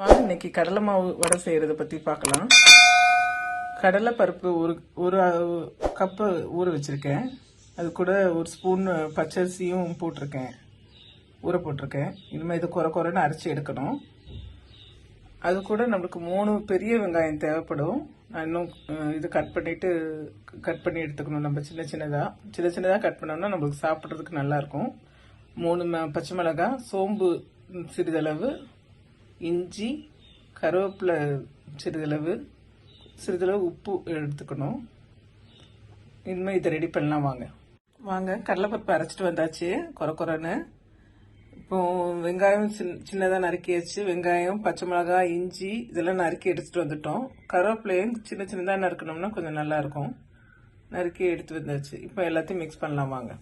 வாங்க இன்னைக்கு கடலை மாவு வடை செய்கிறத பற்றி பார்க்கலாம். கடலை பருப்பு ஒரு கப்பு ஊற வச்சுருக்கேன். அது கூட ஒரு ஸ்பூன் பச்சரிசியும் ஊற போட்டிருக்கேன். இனிமேல் இது குறைன்னு அரைச்சி எடுக்கணும். அது கூட நம்மளுக்கு 3 பெரிய வெங்காயம் தேவைப்படும். நான் இன்னும் இது கட் பண்ணி எடுத்துக்கணும். நம்ம சின்ன சின்னதாக கட் பண்ணோம்னா நம்மளுக்கு சாப்பிட்றதுக்கு நல்லாயிருக்கும். 3 பச்சை மிளகாய், சோம்பு சிறிதளவு, இஞ்சி, கருவேப்பிலை சிறிதளவு உப்பு எடுத்துக்கணும். இனிமேல் இதை ரெடி பண்ணலாம். வாங்க கடலைப்பருப்பு அரைச்சிட்டு வந்தாச்சு குறைன்னு. இப்போ வெங்காயம் சின்னதாக நறுக்கியாச்சு. வெங்காயம், பச்சை மிளகாய், இஞ்சி இதெல்லாம் நறுக்கி எடுத்துகிட்டு வந்துட்டோம். கருவேப்பிலையும் சின்னதாக நறுக்கணும்னா கொஞ்சம் நல்லாயிருக்கும். நறுக்கி எடுத்து வந்தாச்சு. இப்போ எல்லாத்தையும் மிக்ஸ் பண்ணலாம் வாங்க.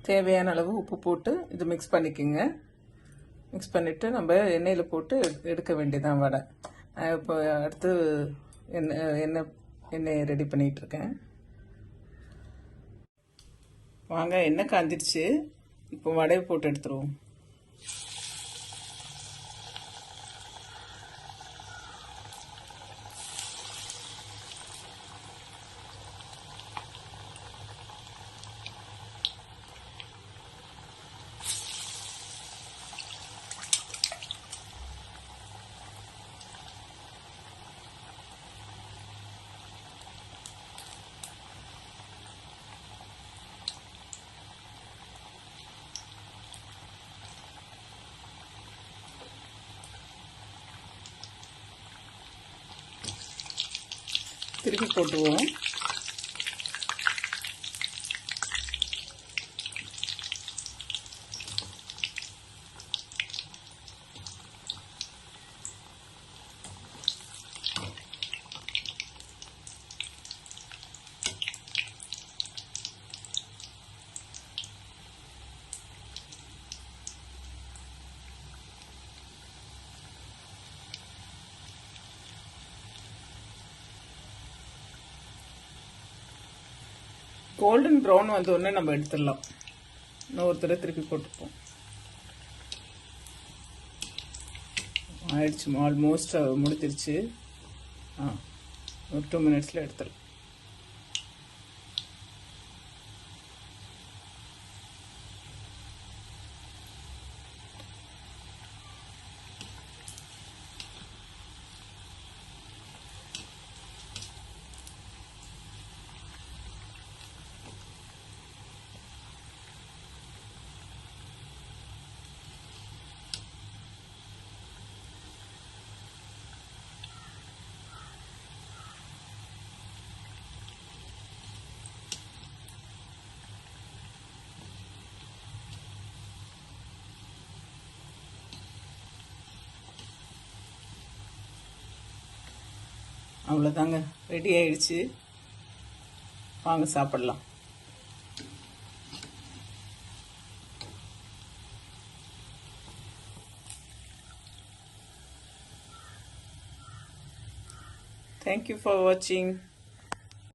தேவையான அளவு உப்பு போட்டு இது மிக்ஸ் பண்ணிக்கோங்க. மிக்ஸ் பண்ணிவிட்டு நம்ம எண்ணெயில் போட்டு எடுக்க வேண்டியதான் வடை. இப்போ அடுத்து எண்ணெய் ரெடி பண்ணிகிட்ருக்கேன். வாங்க எண்ணெய் காஞ்சிடுச்சு. இப்போ வடையை போட்டு எடுத்துருவோம். திருப்பி போட்டுருவோம். கோல்டன் ப்ரௌன் வந்தோடனே நம்ம எடுத்துடலாம். இன்னொரு தடவை திருப்பி போட்டுப்போம். ஆயிடுச்சு, ஆல்மோஸ்ட் முடிஞ்சிருச்சு. ஒரு 2 மினிட்ஸில் எடுத்துடலாம். அவ்வளோதாங்க, ரெடி ஆயிடுச்சு. வாங்க சாப்பிடலாம். Thank you for watching.